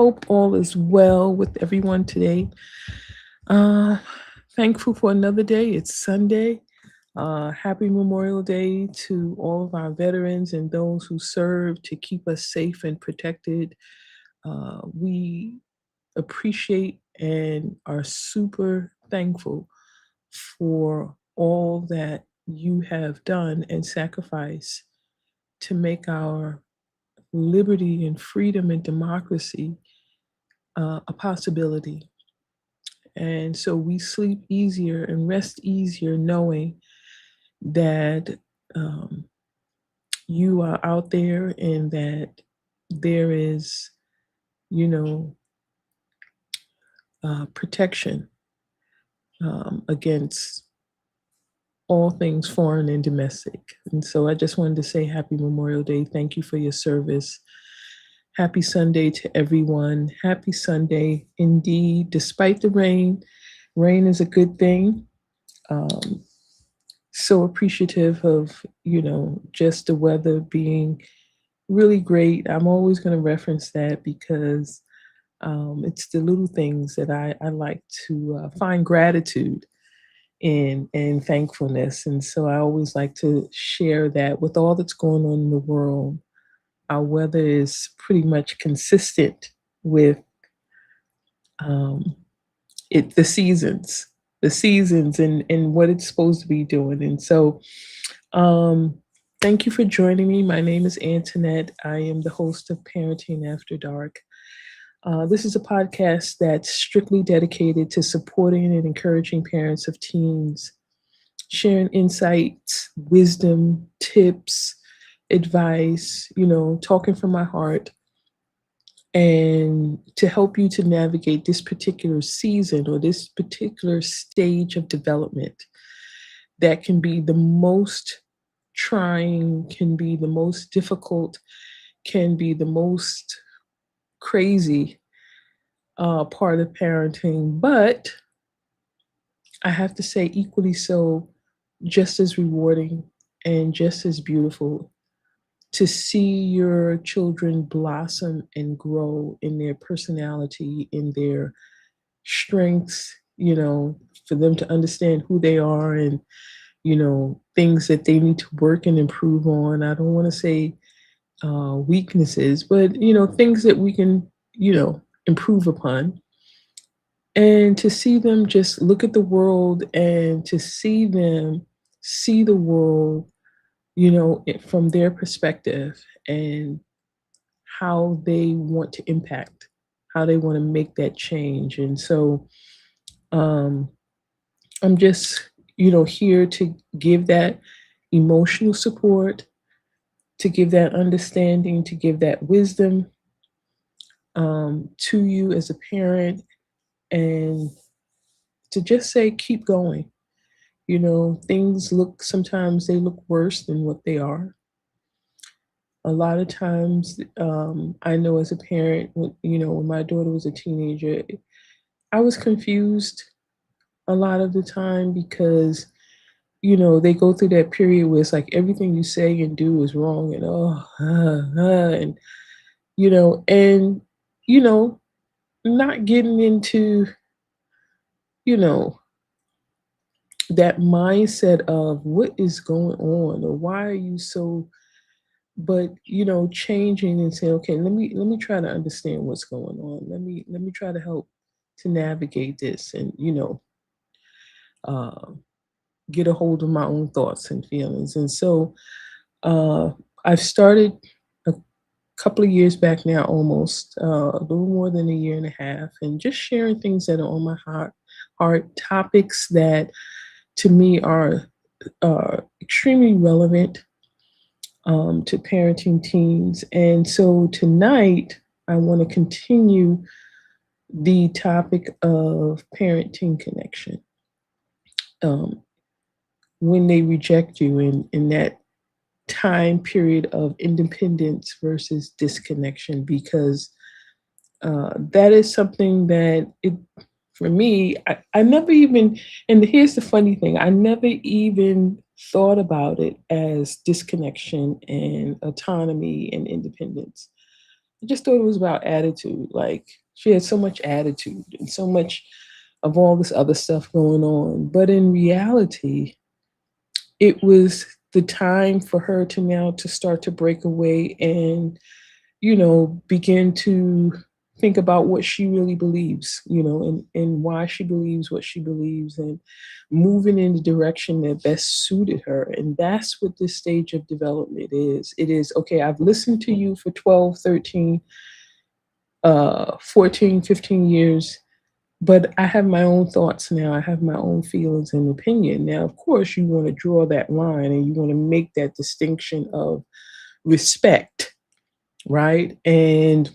hope all is well with everyone today. Uh, Thankful for another day. It's Sunday. Happy Memorial Day to all of our veterans and those who serve to keep us safe and protected. We appreciate and are super thankful for all that you have done and sacrificed to make our liberty and freedom and democracy a possibility. And so we sleep easier and rest easier knowing that um, you are out there and that there is, you know, protection against all things foreign and domestic. And so I just wanted to say happy Memorial Day. Thank you for your service. Happy Sunday to everyone. Happy Sunday indeed. Despite the rain, rain is a good thing. Um, so appreciative of, just the weather being really great. I'm always going to reference that because it's the little things that I like to find gratitude in and thankfulness. And so I always like to share that with all that's going on in the world. Our weather is pretty much consistent with um, the seasons and what it's supposed to be doing. And so um, thank you for joining me. My name is Antoinette. I am the host of Parenting After Dark. This is a podcast that's strictly dedicated to supporting and encouraging parents of teens, sharing insights, wisdom, tips, advice, talking from my heart, and to help you to navigate this particular season or this particular stage of development that can be the most trying, can be the most difficult, can be the most crazy part of parenting, but I have to say, equally so, just as rewarding and just as beautiful to see your children blossom and grow in their personality, in their strengths, for them to understand who they are and, things that they need to work and improve on. I don't want to say weaknesses, but, things that we can, improve upon. And to see them just look at the world and to see them see the world, from their perspective and how they want to impact, how they want to make that change. And so um, I'm just, here to give that emotional support, to give that understanding, to give that wisdom to you as a parent, and to just say, keep going. Things sometimes they look worse than what they are. A lot of times, I know as a parent, when my daughter was a teenager, I was confused a lot of the time because, they go through that period where it's like everything you say and do is wrong and and, and, you know, not getting into, you know, that mindset of what is going on or why are you so, but changing and saying, okay, let me try to understand what's going on. Let me try to help to navigate this and uh, get a hold of my own thoughts and feelings. And so uh, I've started a couple of years back now, almost a little more than a year and a half, and just sharing things that are on my heart topics that to me are extremely relevant to parenting teens. And so tonight, I want to continue the topic of parenting connection. Um, when they reject you in that time period of independence versus disconnection, because that is something that for me, I never even, and here's the funny thing, I never even thought about it as disconnection and autonomy and independence. I just thought it was about attitude. Like she had so much attitude and so much of all this other stuff going on. But in reality, it was the time for her to now to start to break away and, begin to think about what she really believes, and why she believes what she believes and moving in the direction that best suited her. And that's what this stage of development is. It is, okay, I've listened to you for 12, 13, 14, 15 years, but I have my own thoughts now. I have my own feelings and opinion. Now, of course, you want to draw that line and you want to make that distinction of respect, right? And,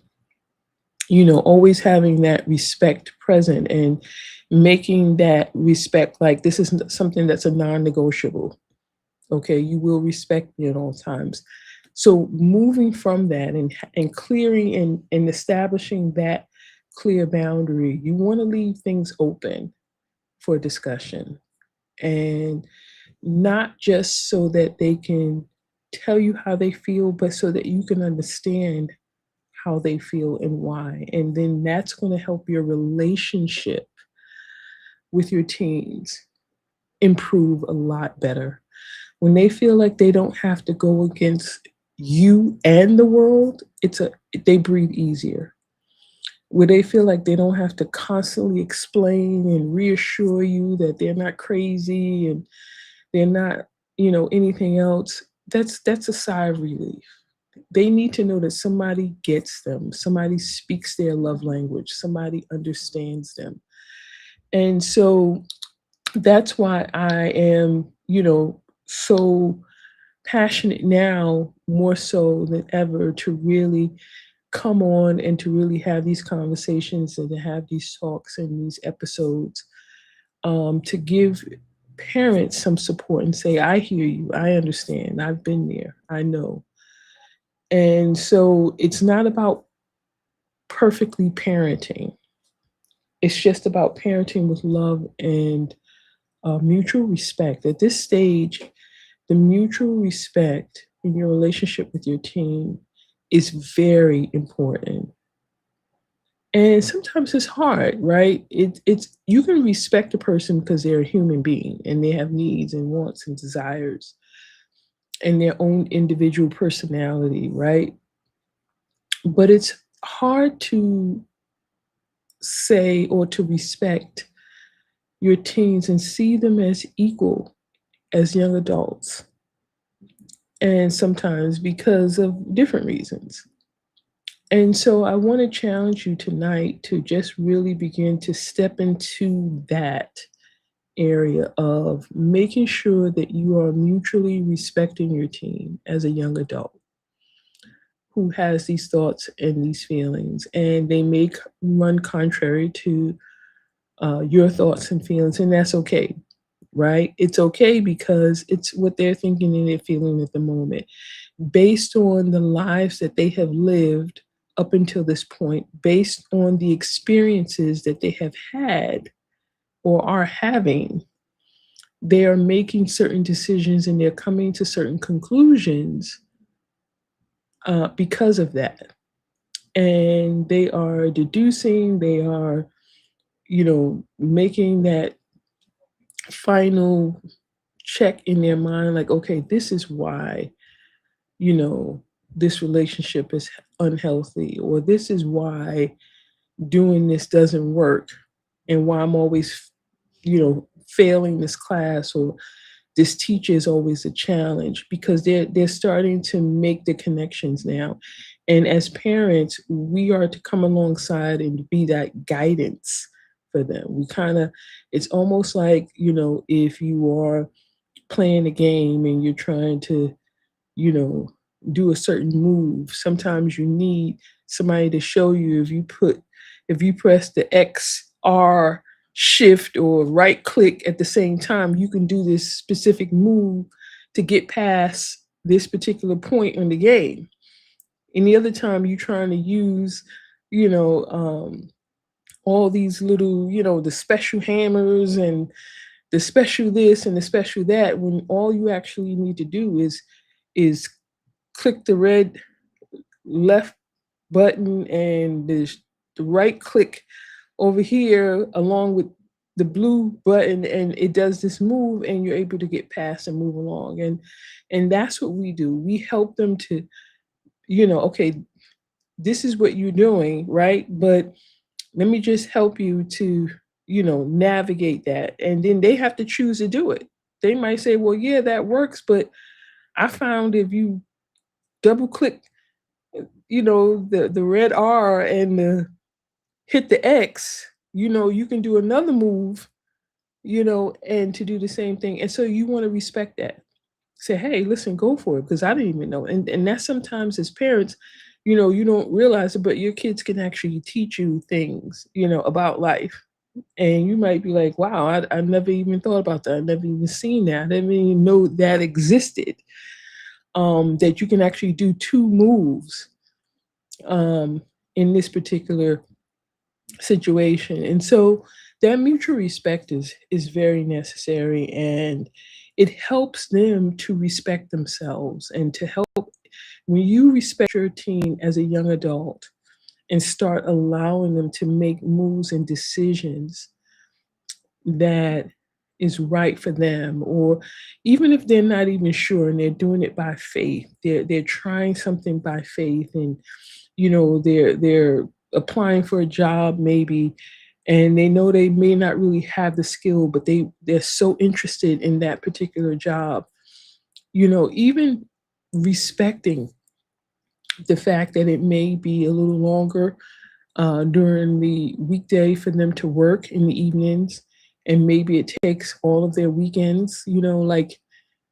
always having that respect present and making that respect like this is something that's a non negotiable. Okay, you will respect me at all times. So moving from that and clearing and establishing that clear boundary, you want to leave things open for discussion, and not just so that they can tell you how they feel, but so that you can understand how they feel and why. And then that's going to help your relationship with your teens improve a lot better. When they feel like they don't have to go against you and the world, they breathe easier. Where they feel like they don't have to constantly explain and reassure you that they're not crazy and they're not, anything else, that's a sigh of relief. They need to know that somebody gets them, somebody speaks their love language, somebody understands them. And so that's why I am, so passionate now more so than ever to really come on and to really have these conversations and to have these talks and these episodes, to give parents some support and say, I hear you, I understand, I've been there, I know. And so it's not about perfectly parenting. It's just about parenting with love and mutual respect. At this stage, the mutual respect in your relationship with your teen is very important. And sometimes it's hard, right? It's you can respect a person because they're a human being and they have needs and wants and desires and their own individual personality, right? But it's hard to say or to respect your teens and see them as equal as young adults. And sometimes because of different reasons. And so I want to challenge you tonight to just really begin to step into that area of making sure that you are mutually respecting your teen as a young adult who has these thoughts and these feelings, and they may run contrary to your thoughts and feelings, and that's okay, right? It's okay because it's what they're thinking and they're feeling at the moment, based on the lives that they have lived up until this point, based on the experiences that they have had or are having. They are making certain decisions and they're coming to certain conclusions because of that. And they are deducing, they are, making that final check in their mind like, okay, this is why, you know, this relationship is unhealthy, or this is why doing this doesn't work, and why I'm always, failing this class, or this teacher is always a challenge, because they're starting to make the connections now. And as parents, we are to come alongside and be that guidance for them. We kind of, it's almost like, if you are playing a game and you're trying to, you know, do a certain move, sometimes you need somebody to show you, if you press the X, R, shift, or right click at the same time, you can do this specific move to get past this particular point in the game. Any other time you're trying to use, you know, um, all these little, the special hammers and the special this and the special that, when all you actually need to do is click the red left button and the right click over here along with the blue button, and it does this move and you're able to get past and move along. And that's what we do. We help them to, okay, this is what you're doing, right? But let me just help you to, navigate that. And then they have to choose to do it. They might say, well, yeah, that works, but I found if you double click, the red R and hit the X, you can do another move, and to do the same thing. And so you want to respect that. Say, hey, listen, go for it, because I didn't even know. And that's sometimes as parents, you don't realize it, but your kids can actually teach you things, about life. And you might be like, wow, I never even thought about that. I never even seen that. I didn't even know that existed. That you can actually do two moves um, in this particular situation. And so that mutual respect is very necessary, and it helps them to respect themselves and to help when you respect your teen as a young adult and start allowing them to make moves and decisions that is right for them, or even if they're not even sure and they're doing it by faith, they're trying something by faith, and they're applying for a job maybe, and they know they may not really have the skill, but they're so interested in that particular job. Even respecting the fact that it may be a little longer during the weekday for them to work in the evenings, and maybe it takes all of their weekends. Like,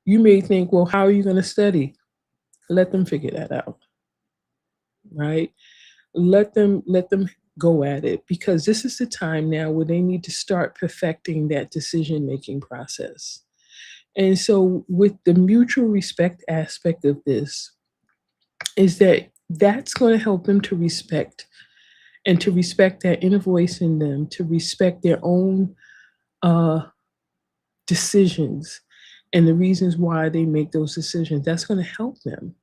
you may think, well, how are you going to study? Let them figure that out, right? Let them go at it, because this is the time now where they need to start perfecting that decision making process. And so with the mutual respect aspect of this, is that that's going to help them to respect, and to respect that inner voice in them, to respect their own uh, decisions and the reasons why they make those decisions. That's going to help them.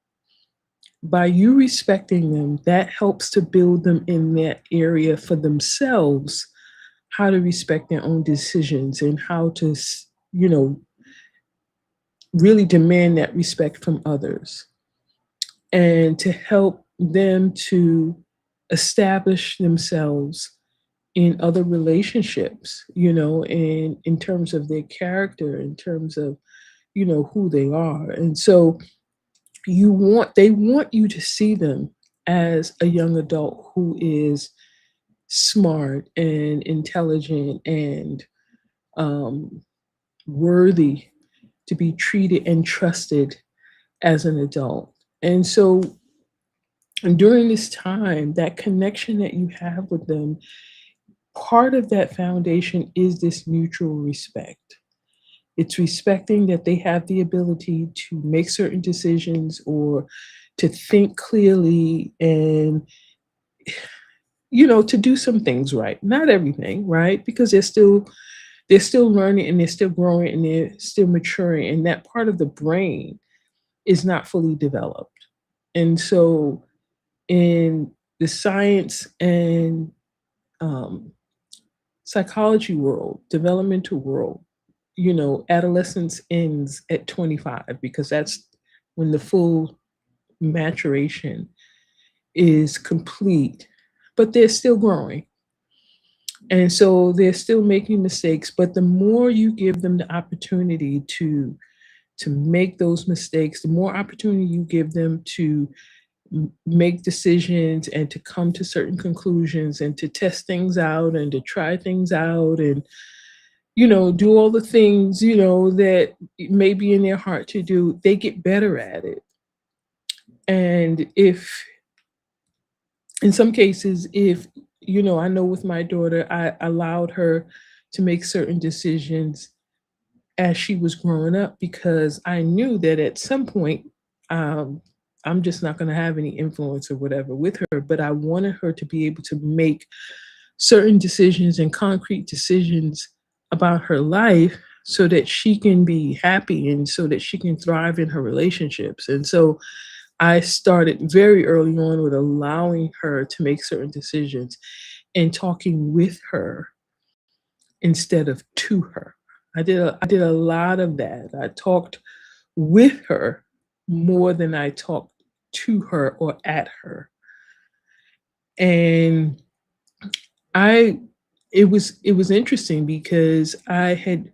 By you respecting them, that helps to build them in that area for themselves, how to respect their own decisions and how to, you know, really demand that respect from others, and to help them to establish themselves in other relationships, in terms of their character, in terms of, who they are. And so they want you to see them as a young adult who is smart and intelligent and um, worthy to be treated and trusted as an adult. And so during this time, that connection that you have with them, part of that foundation is this mutual respect. It's respecting that they have the ability to make certain decisions or to think clearly and, to do some things right. Not everything, right? Because they're still learning and they're still growing and they're still maturing, and that part of the brain is not fully developed. And so in the science and um, psychology world, developmental world, adolescence ends at 25, because that's when the full maturation is complete, but they're still growing. And so they're still making mistakes, but the more you give them the opportunity to make those mistakes, the more opportunity you give them to make decisions and to come to certain conclusions and to test things out and to try things out and do all the things that may be in their heart to do, they get better at it. And if in some cases, if I know with my daughter, I allowed her to make certain decisions as she was growing up, because I knew that at some point, um, I'm just not going to have any influence or whatever with her, but I wanted her to be able to make certain decisions and concrete decisions about her life so that she can be happy and so that she can thrive in her relationships. And so I started very early on with allowing her to make certain decisions and talking with her instead of to her. I did a lot of that. I talked with her more than I talked to her or at her. And I it was interesting because I had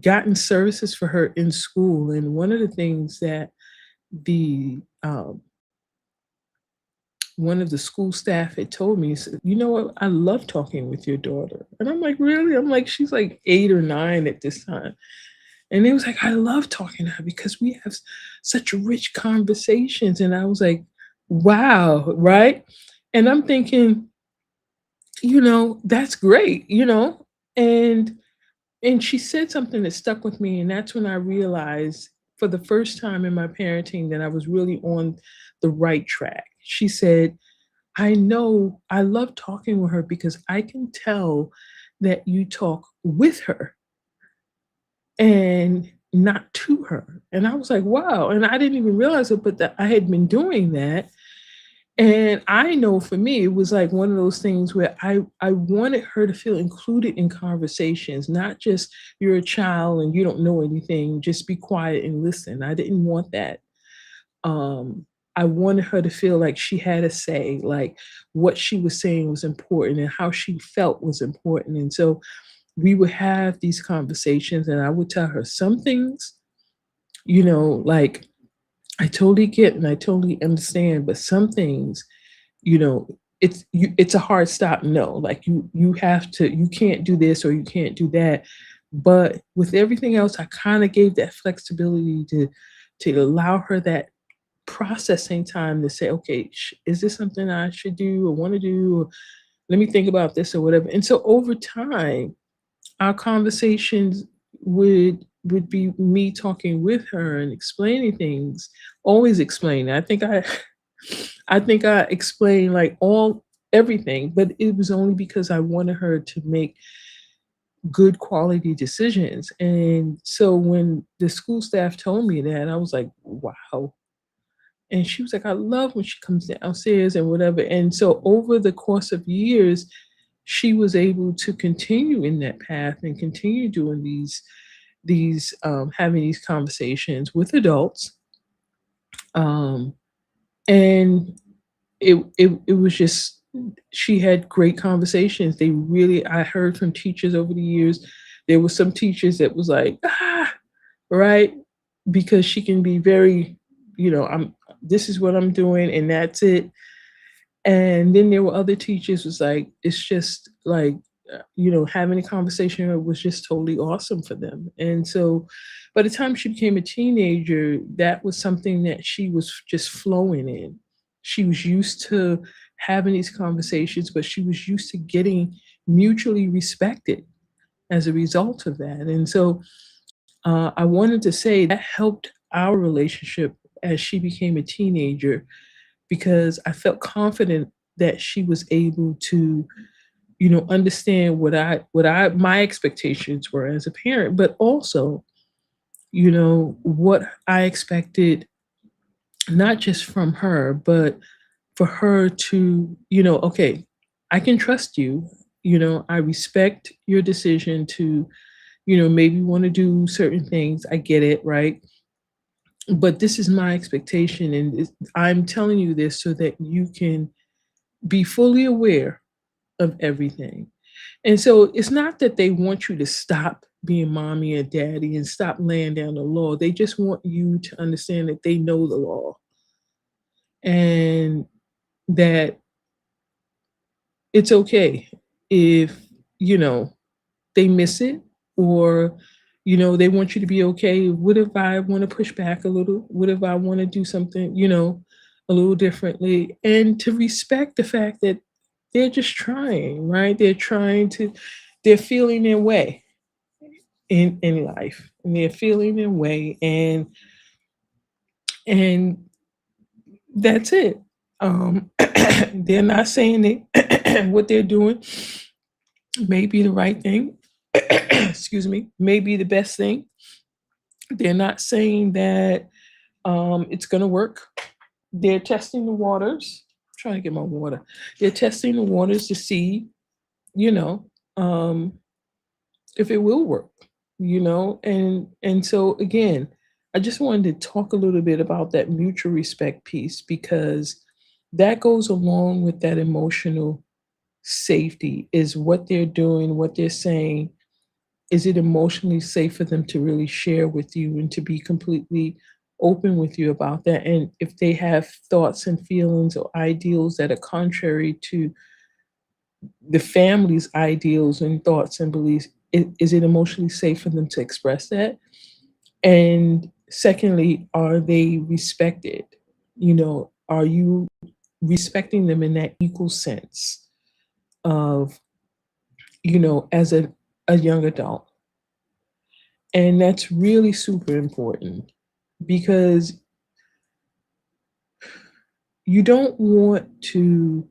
gotten services for her in school, and one of the things that the one of the school staff had told me, said, "You know what? I love talking with your daughter." And I'm like, "Really?" I'm like, "She's like 8 or 9 at this time." And it was like, "I love talking to her because we have such rich conversations." And I was like, "Wow," right? And I'm thinking, that's great, And she said something that stuck with me, and that's when I realized for the first time in my parenting that I was really on the right track. She said, "I know I love talking with her because I can tell that you talk with her and not to her." And I was like, "Wow." And I didn't even realize it, but that I had been doing that. And I know for me, it was like one of those things where I wanted her to feel included in conversations, not just you're a child and you don't know anything, just be quiet and listen. I didn't want that. Um, I wanted her to feel like she had a say, like what she was saying was important and how she felt was important. And so we would have these conversations, and I would tell her some things, like I totally get and I totally understand, but some things, it's a hard stop no. Like you can't do this or you can't do that. But with everything else, I kind of gave that flexibility to allow her that processing time to say, okay, is this something I should do or want to do? Or let me think about this or whatever. And so over time, our conversations would be me talking with her and explaining things, always explaining. I think I explained like all everything, but it was only because I wanted her to make good quality decisions. And so when the school staff told me that, I was like, wow. And she was like, "I love when she comes downstairs and whatever." And so over the course of years, she was able to continue in that path and continue doing these having these conversations with adults. Um, and it was just she had great conversations. I heard from teachers over the years. There were some teachers that was like, right? Because she can be very, I'm this is what I'm doing and that's it. And then there were other teachers was like, it's just like, having a conversation was just totally awesome for them. And so by the time she became a teenager, that was something that she was just flowing in. She was used to having these conversations, but she was used to getting mutually respected as a result of that. And so I wanted to say that helped our relationship as she became a teenager because I felt confident that she was able to, understand what I my expectations were as a parent, but also, what I expected not just from her, but for her to, okay, I can trust you. I respect your decision to, maybe want to do certain things. I get it, right? But this is my expectation, and I'm telling you this so that you can be fully aware of everything. And so it's not that they want you to stop being mommy or daddy and stop laying down the law. They just want you to understand that they know the law and that it's okay if, you know, they miss it or, they want you to be okay. What if I want to push back a little? What if I want to do something, a little differently? And to respect the fact that they're just trying, right? They're feeling their way in life. And they're feeling their way and that's it. They're not saying they what they're doing may be the right thing. Excuse me, may be the best thing. They're not saying that it's gonna work. They're testing the waters. I'm trying to get my water. They're testing the waters to see, you know, um, if it will work, and so again, I just wanted to talk a little bit about that mutual respect piece because that goes along with that emotional safety. Is what they're doing, what they're saying, is it emotionally safe for them to really share with you and to be completely open with you about that? And if they have thoughts and feelings or ideals that are contrary to the family's ideals and thoughts and beliefs, is it emotionally safe for them to express that? And secondly, are they respected? Are you respecting them in that equal sense of, as a young adult? And that's really super important because you don't want to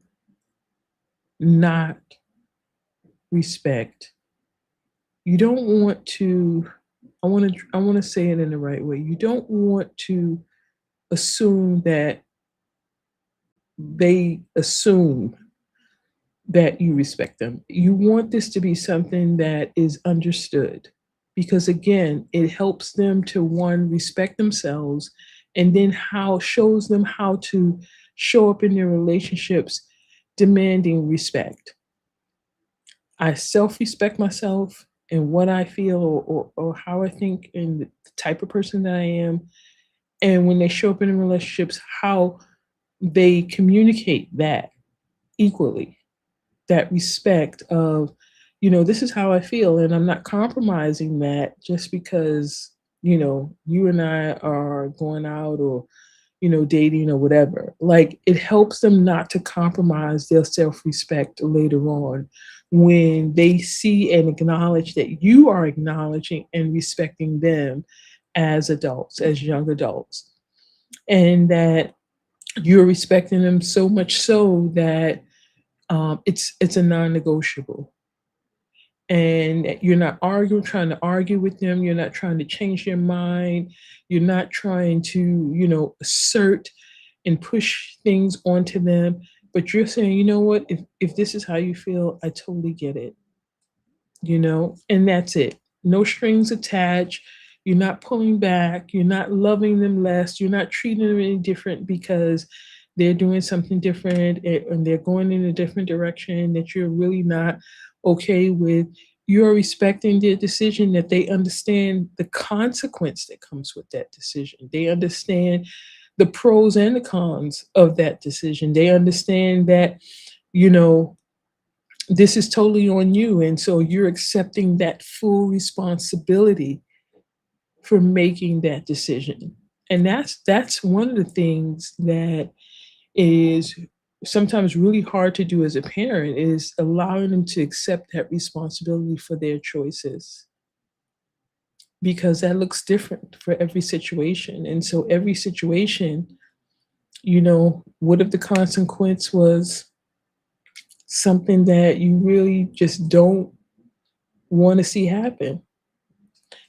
not respect. You don't want to, I want to say it in the right way. You don't want to assume that they assume that you respect them. You want this to be something that is understood because again, it helps them to one respect themselves and then how shows them how to show up in their relationships demanding respect. I self-respect myself and what I feel or how I think and the type of person that I am. And when they show up in relationships, how they communicate that equally, that respect of, this is how I feel, and I'm not compromising that just because, you and I are going out or, dating or whatever. Like it helps them not to compromise their self respect later on when they see and acknowledge that you are acknowledging and respecting them as adults, as young adults, and that you're respecting them so much so that it's a non-negotiable, and you're not trying to argue with them. You're not trying to change their mind. You're not trying to assert and push things onto them. But you're saying, you know what? If this is how you feel, I totally get it. And that's it. No strings attached. You're not pulling back. You're not loving them less. You're not treating them any different because they're doing something different and they're going in a different direction that you're really not okay with. You're respecting their decision, that they understand the consequence that comes with that decision. They understand the pros and the cons of that decision. They understand that, you know, this is totally on you. And so you're accepting that full responsibility for making that decision. And that's one of the things that is sometimes really hard to do as a parent, is allowing them to accept that responsibility for their choices, because that looks different for every situation. And so every situation, what if the consequence was something that you really just don't want to see happen?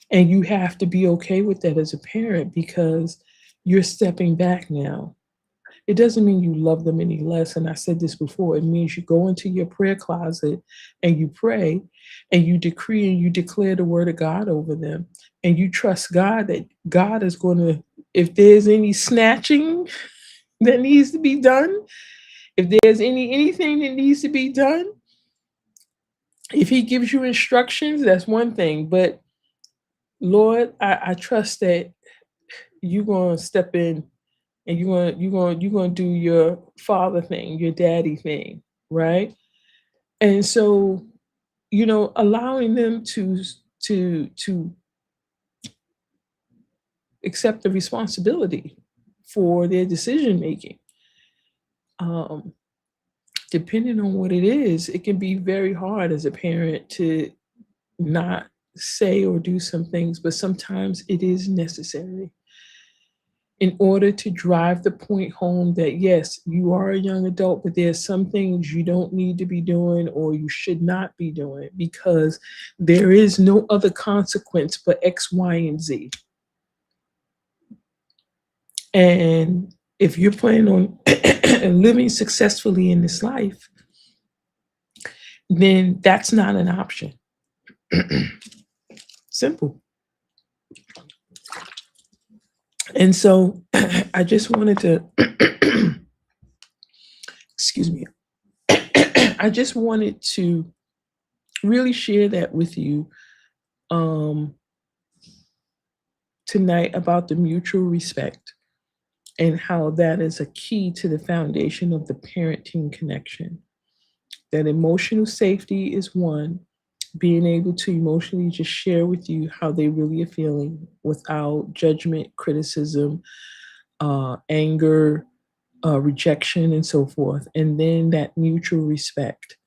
And you have to be okay with that as a parent because you're stepping back now. It doesn't mean you love them any less. And I said this before, it means you go into your prayer closet and you pray and you decree and you declare the word of God over them. And you trust God that God is going to, if there's any snatching that needs to be done, if there's anything that needs to be done, if he gives you instructions, that's one thing. But Lord, I trust that you're gonna step in and you're gonna do your father thing, your daddy thing, right? And so, allowing them to accept the responsibility for their decision making. Um, Depending on what it is, it can be very hard as a parent to not say or do some things, but sometimes it is necessary in order to drive the point home that yes, you are a young adult, but there's some things you don't need to be doing or you should not be doing because there is no other consequence but X, Y, and Z. And If you're planning on living successfully in this life, then that's not an option. Simple. And so I just wanted to, excuse me, I just wanted to really share that with you um, tonight about the mutual respect and how that is a key to the foundation of the parenting connection. That emotional safety is one, being able to emotionally just share with you how they really are feeling without judgment, criticism, anger, rejection, and so forth. And then that mutual respect,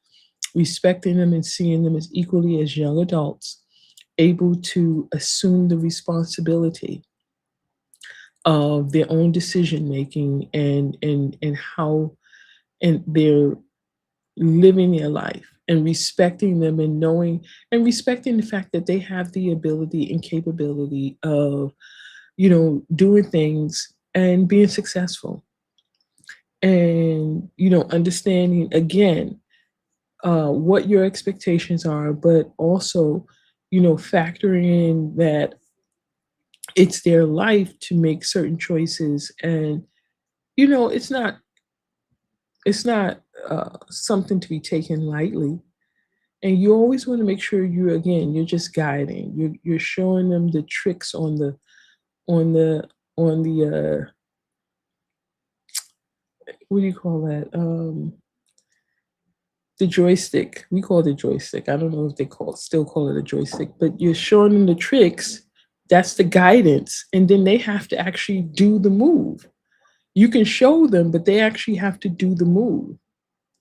respecting them and seeing them as equally as young adults, able to assume the responsibility of their own decision making and how and they're living their life and respecting them and knowing and respecting the fact that they have the ability and capability of doing things and being successful and understanding again what your expectations are, but also factoring in that it's their life to make certain choices. And it's not something to be taken lightly. And you always want to make sure you're just guiding, you're showing them the tricks on the on the what do you call that, the joystick. We call it a joystick. I don't know if they still call it a joystick, but you're showing them the tricks. That's the guidance, and then they have to actually do the move. You can show them, but they actually have to do the move.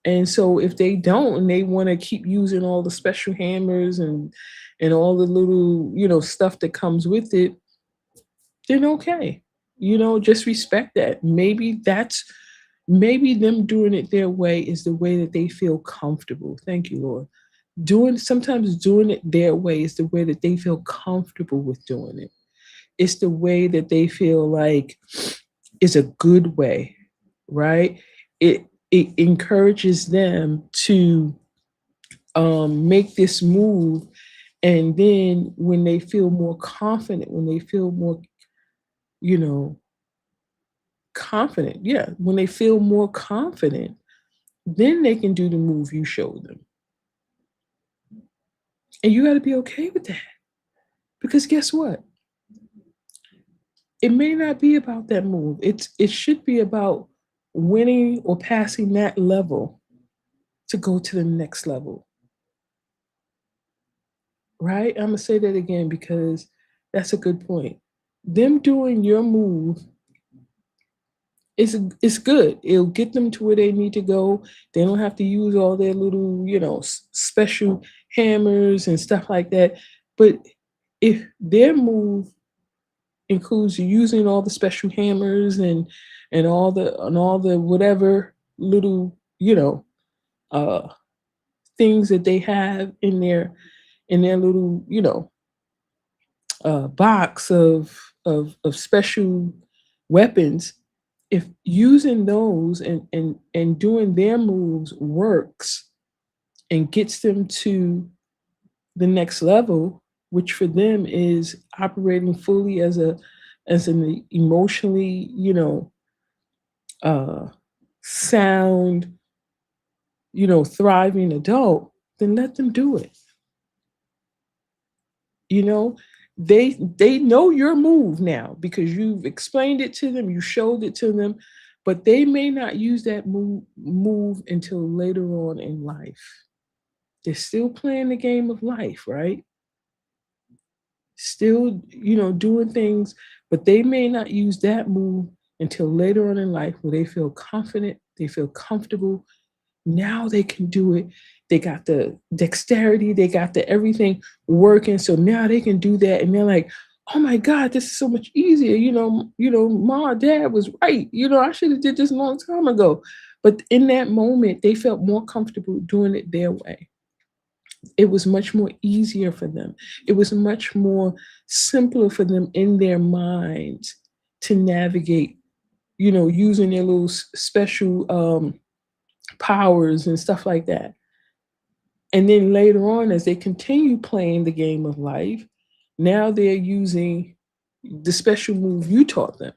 And so if they don't and they want to keep using all the special hammers and all the little, stuff that comes with it, then okay. Just respect that. Maybe them doing it their way is the way that they feel comfortable. Thank you, Lord. Sometimes doing it their way is the way that they feel comfortable with doing it. It's the way that they feel like is a good way, right? It encourages them to make this move, and then when they feel more confident, when they feel more, you know, confident, yeah, when they feel more confident, then they can do the move you showed them, and you got to be okay with that because guess what? It may not be about that move. It should be about winning or passing that level to go to the next level, right? I'm gonna say that again because that's a good point. Them doing your move is good. It'll get them to where they need to go. They don't have to use all their little, special hammers and stuff like that. But if their move includes using all the special hammers and all the whatever little, uh things that they have in their little, box of special weapons, if using those and doing their moves works and gets them to the next level, which for them is operating fully as an emotionally, uh, sound, thriving adult, then let them do it. You know, they know your move now because you've explained it to them, you showed it to them, but they may not use that move until later on in life. They're still playing the game of life, right? Still, doing things, but they may not use that move until later on in life where they feel confident, they feel comfortable. Now they can do it. They got the dexterity, they got the everything working. So now they can do that. And they're like, oh my God, this is so much easier. Mom or dad was right. I should have did this a long time ago. But in that moment, they felt more comfortable doing it their way. It was much more easier for them. It was much more simpler for them in their minds to navigate using their little special powers and stuff like that. And then later on, as they continue playing the game of life, now they're using the special move you taught them.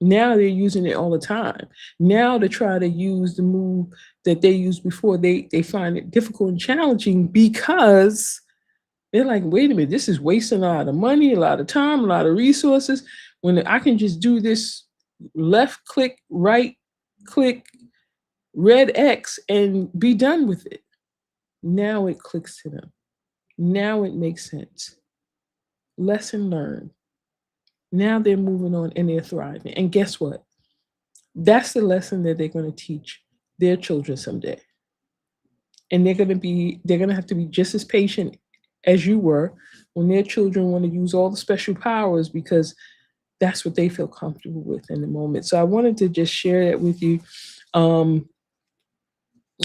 Now they're using it all the time. Now to try to use the move that they used before, they find it difficult and challenging because they're like, wait a minute, this is wasting a lot of money, a lot of time, a lot of resources. When I can just do this left click, right click, red X and be done with it. Now it clicks to them. Now it makes sense. Lesson learned. Now they're moving on and they're thriving. And guess what? That's the lesson that they're going to teach their children someday. And they're going to have to be just as patient as you were when their children want to use all the special powers because that's what they feel comfortable with in the moment. So I wanted to just share that with you.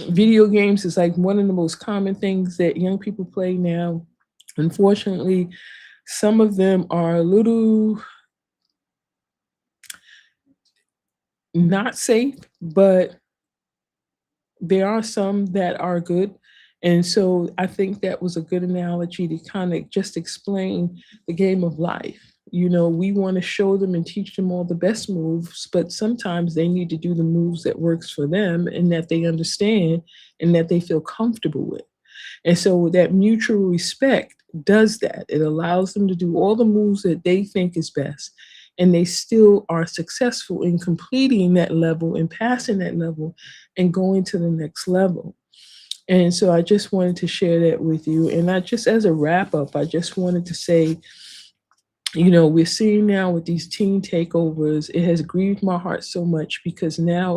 Video games is like one of the most common things that young people play now. Unfortunately, some of them are a little not safe, but there are some that are good. And so I think that was a good analogy to kind of just explain the game of life. We want to show them and teach them all the best moves, but sometimes they need to do the moves that works for them and that they understand and that they feel comfortable with. And so that mutual respect does that. It allows them to do all the moves that they think is best. And they still are successful in completing that level and passing that level and going to the next level. And so I just wanted to share that with you. And I just, as a wrap up, I just wanted to say, we're seeing now with these teen takeovers, it has grieved my heart so much because now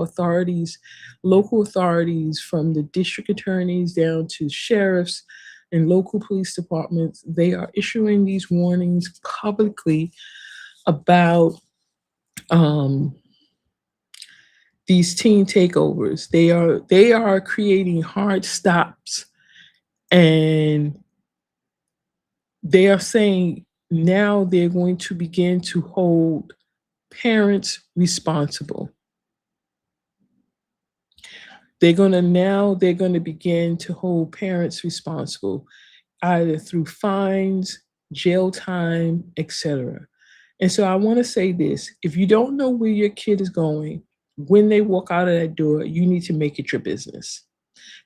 local authorities from the district attorneys down to sheriffs and local police departments, they are issuing these warnings publicly about these teen takeovers. They are creating hard stops, and they are saying now they're going to begin to hold parents responsible. They're going to begin to hold parents responsible either through fines, jail time, etc. And so I want to say this, if you don't know where your kid is going when they walk out of that door, you need to make it your business.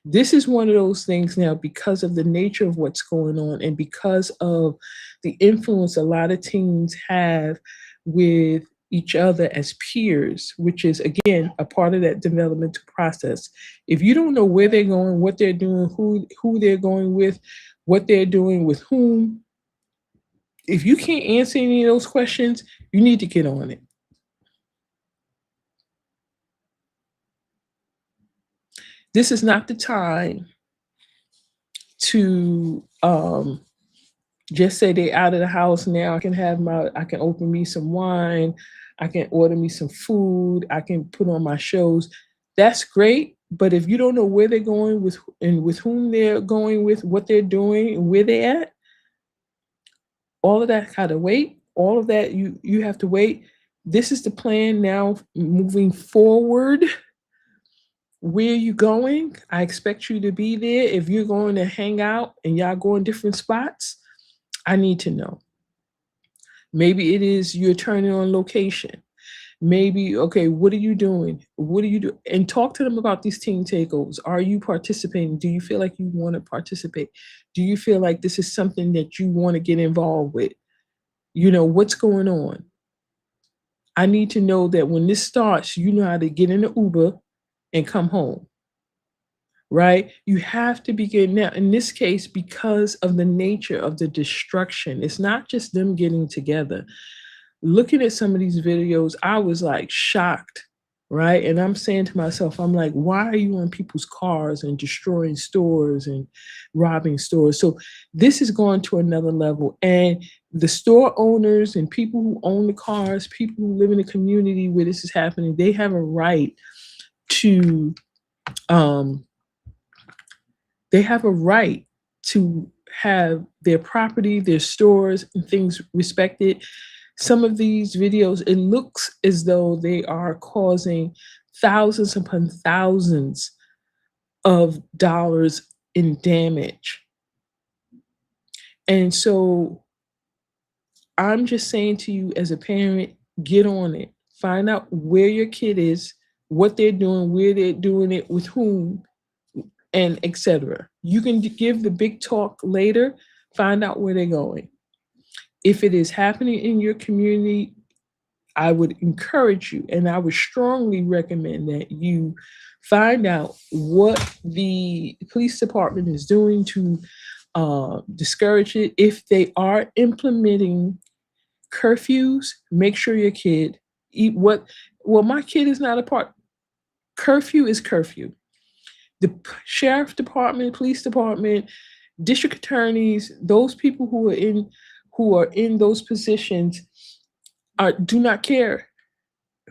This is one of those things now because of the nature of what's going on and because of the influence a lot of teens have with each other as peers, which is, again, a part of that developmental process. If you don't know where they're going, what they're doing, who they're going with, what they're doing with whom, if you can't answer any of those questions, you need to get on it. This is not the time to just say they're out of the house now. I can open me some wine, I can order me some food, I can put on my shows. That's great. But if you don't know where they're going with and with whom they're going with, what they're doing and where they're at, all of that gotta wait. All of that you have to wait. This is the plan now moving forward. Where you going? I expect you to be there. If you're going to hang out and y'all going different spots, I need to know. Maybe it is you're turning on location. Maybe, okay, what are you doing? What do you do? And talk to them about these teen takeovers. Are you participating? Do you feel like you want to participate? Do you feel like this is something that you want to get involved with? What's going on? I need to know that when this starts, you know how to get in the Uber and come home, right? You have to begin now. In this case, because of the nature of the destruction, it's not just them getting together. Looking at some of these videos, I was like shocked, right? And I'm saying to myself, I'm like, why are you on people's cars and destroying stores and robbing stores? So this is going to another level. And the store owners and people who own the cars, people who live in the community where this is happening, they have a right to have their property, their stores and things respected. Some of these videos, it looks as though they are causing thousands upon thousands of dollars in damage. And so I'm just saying to you as a parent, get on it. Find out where your kid is, what they're doing, where they're doing it, with whom, and etc. You can give the big talk later, find out where they're going. If it is happening in your community, I would encourage you and I would strongly recommend that you find out what the police department is doing to discourage it. If they are implementing curfews, make sure your kid eat what. Well, my kid is not a part. Curfew is curfew. The sheriff department, police department, district attorneys, those people who are in those positions do not care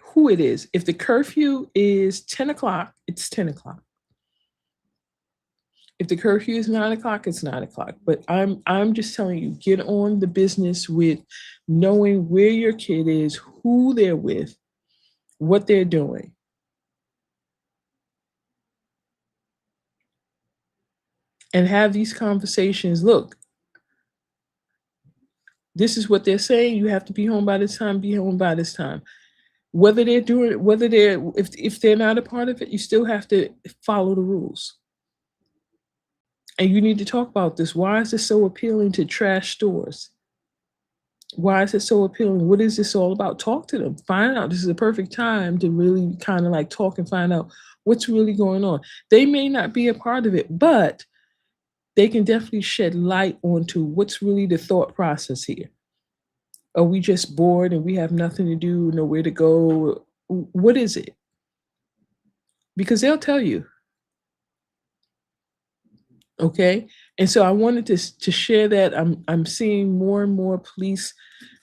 who it is. If the curfew is 10 o'clock, it's 10 o'clock. If the curfew is 9 o'clock, it's 9 o'clock. But I'm just telling you, get on the business with knowing where your kid is, who they're with, what they're doing. And have these conversations. Look, this is what they're saying. You have to be home by this time, be home by this time. Whether they're doing it, whether they're if they're not a part of it, you still have to follow the rules. And you need to talk about this. Why is this so appealing to trash stores? Why is it so appealing? What is this all about? Talk to them. Find out. This is a perfect time to really kind of like talk and find out what's really going on. They may not be a part of it, but they can definitely shed light onto what's really the thought process here. Are we just bored and we have nothing to do, nowhere to go? What is it? Because they'll tell you. Okay. And so I wanted to share that. I'm seeing more and more police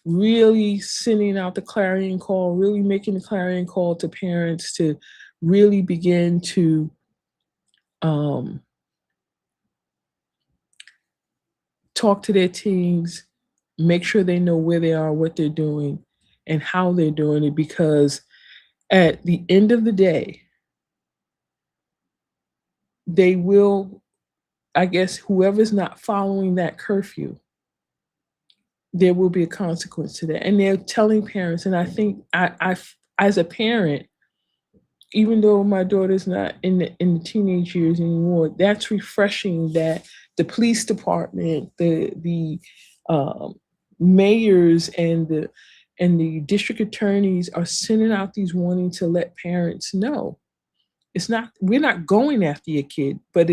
really sending out the clarion call, really making the clarion call to parents to really begin to um, talk to their teens, make sure they know where they are, what they're doing, and how they're doing it. Because at the end of the day, they will, I guess, whoever's not following that curfew, there will be a consequence to that. And they're telling parents, and I think as a parent, even though my daughter's not in the teenage years anymore, that's refreshing that the police department, the um, mayors, and the district attorneys are sending out these warnings to let parents know it's not, we're not going after your kid, but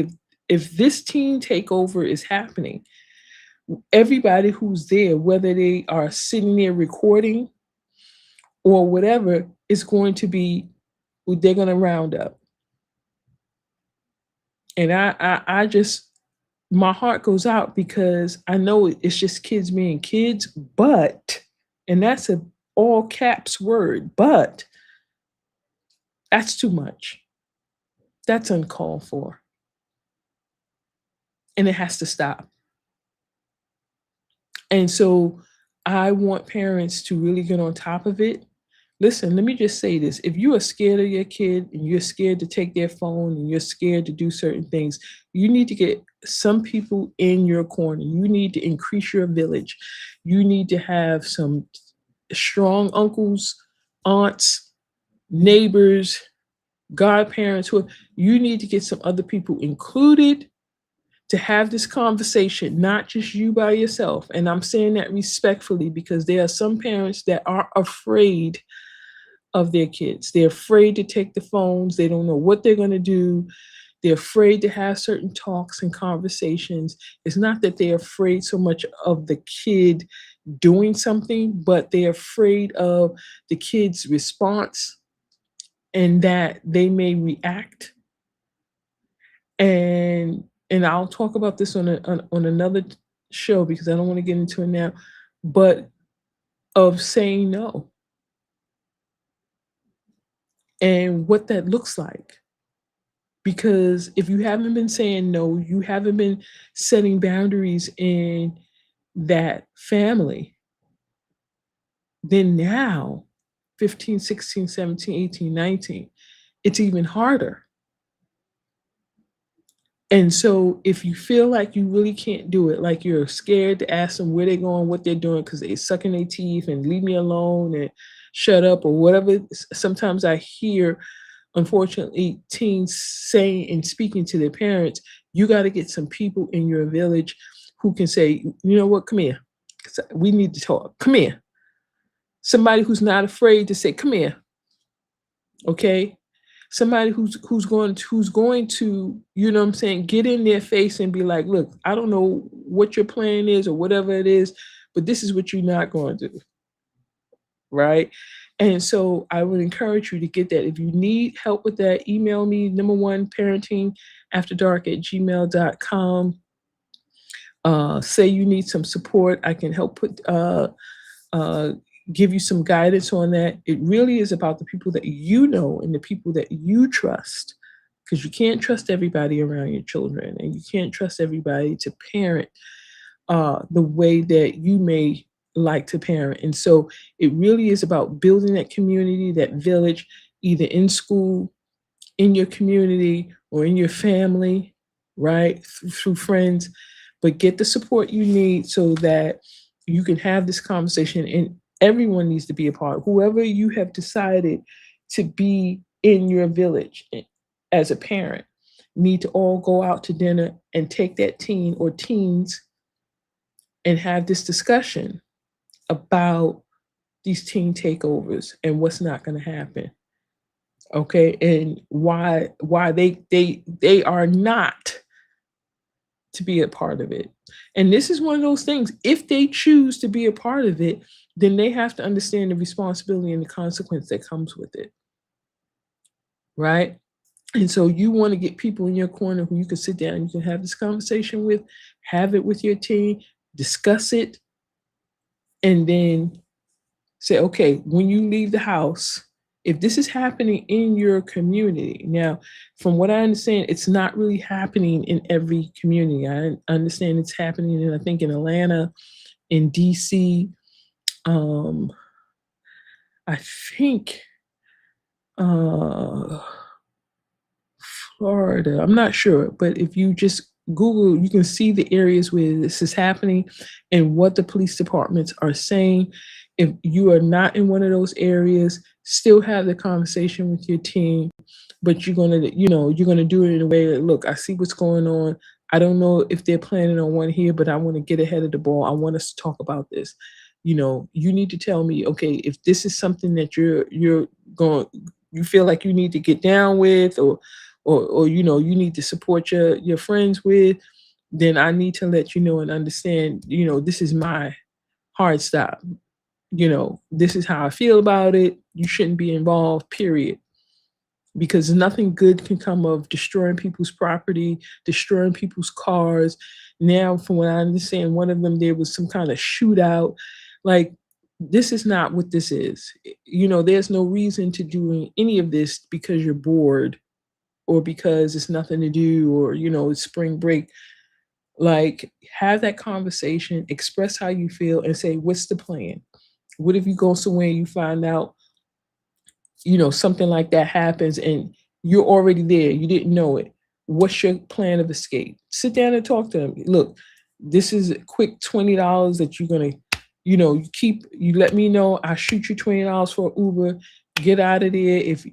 if this teen takeover is happening, everybody who's there, whether they are sitting there recording or whatever, is going to be, they're going to round up. And I just, my heart goes out because I know it's just kids being kids, but, and that's a all caps word, but that's too much. That's uncalled for. And it has to stop. And so I want parents to really get on top of it. Listen, let me just say this. If you are scared of your kid and you're scared to take their phone and you're scared to do certain things, you need to get some people in your corner. You need to increase your village. You need to have some strong uncles, aunts, neighbors, godparents who you need to get some other people included to have this conversation, not just you by yourself. And I'm saying that respectfully because there are some parents that are afraid of their kids. They're afraid to take the phones. They don't know what they're going to do. They're afraid to have certain talks and conversations. It's not that they're afraid so much of the kid doing something, but they're afraid of the kid's response and that they may react. And I'll talk about this on another show because I don't want to get into it now, but of saying no and what that looks like. Because if you haven't been saying no, you haven't been setting boundaries in that family, then now, 15, 16, 17, 18, 19, it's even harder. And so if you feel like you really can't do it, like you're scared to ask them where they're going, what they're doing, because they sucking their teeth and leave me alone and shut up or whatever. Sometimes I hear, unfortunately, teens saying and speaking to their parents, you got to get some people in your village who can say, you know what, come here. We need to talk. Come here. Somebody who's not afraid to say, come here. Okay. Somebody who's going to, you know what I'm saying, get in their face and be like, look, I don't know what your plan is or whatever it is, but this is what you're not going to do. Right. And so I would encourage you to get that. If you need help with that, email me, number one, parenting after dark at gmail.com. Say you need some support. I can help uh, give you some guidance on that. It really is about the people that you know and the people that you trust, because you can't trust everybody around your children, and you can't trust everybody to parent the way that you may like to parent. And so it really is about building that community, that village, either in school, in your community, or in your family, right? Through friends, but get the support you need so that you can have this conversation, and everyone needs to be a part. Whoever you have decided to be in your village as a parent need to all go out to dinner and take that teen or teens and have this discussion about these teen takeovers and what's not going to happen. Okay, and why they are not to be a part of it. And this is one of those things, if they choose to be a part of it, then they have to understand the responsibility and the consequence that comes with it, right? And so you want to get people in your corner who you can sit down and you can have this conversation with, have it with your team, discuss it, and then say, okay, when you leave the house, if this is happening in your community, now, from what I understand, it's not really happening in every community. I understand it's happening in, I think, in Atlanta, in DC, um, I think uh, Florida. I'm not sure, but if you just Google, you can see the areas where this is happening and what the police departments are saying. If you are not in one of those areas, still have the conversation with your team, but you're gonna do it in a way that, look, I see what's going on. I don't know if they're planning on one here, but I want to get ahead of the ball. I want us to talk about this. You need to tell me, okay, if this is something that you're going, you feel like you need to get down with, or you need to support your friends with, then I need to let you know and understand, this is my hard stop. This is how I feel about it. You shouldn't be involved, period. Because nothing good can come of destroying people's property, destroying people's cars. Now, from what I understand, one of them, there was some kind of shootout. Like, this is not what this is. There's no reason to doing any of this because you're bored, or because it's nothing to do, or it's spring break. Like, have that conversation, express how you feel, and say, what's the plan? What if you go somewhere and you find out, something like that happens and you're already there, you didn't know it? What's your plan of escape? Sit down and talk to them. Look, this is a quick $20 that you're gonna, you let me know, I shoot you $20 for Uber, get out of there. If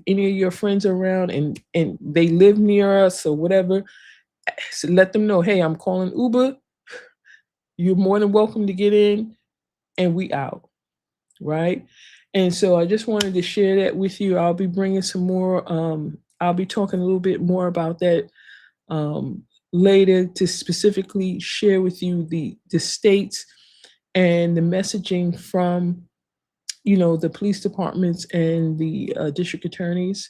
any of your friends are around and they live near us or whatever, so let them know, hey, I'm calling Uber. You're more than welcome to get in, and we out, right? And so I just wanted to share that with you. I'll be bringing some more. I'll be talking a little bit more about that later, to specifically share with you the states and the messaging from the police departments and the district attorneys,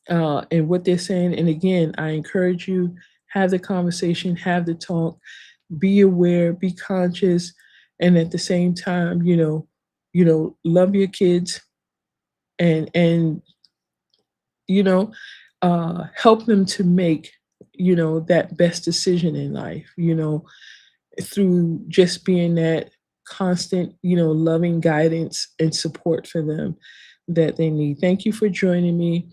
and what they're saying. And again, I encourage you, have the conversation, have the talk, be aware, be conscious, and at the same time, love your kids, and help them to make that best decision in life. Through just being that constant, loving guidance and support for them that they need. Thank you for joining me.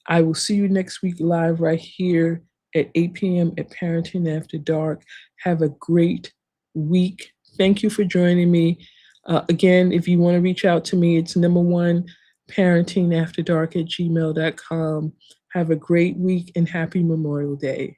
I will see you next week live right here at 8 p.m. at Parenting After Dark. Have a great week. Thank you for joining me. Again, if you want to reach out to me, it's #1 parentingafterdark@gmail.com. Have a great week and happy Memorial Day.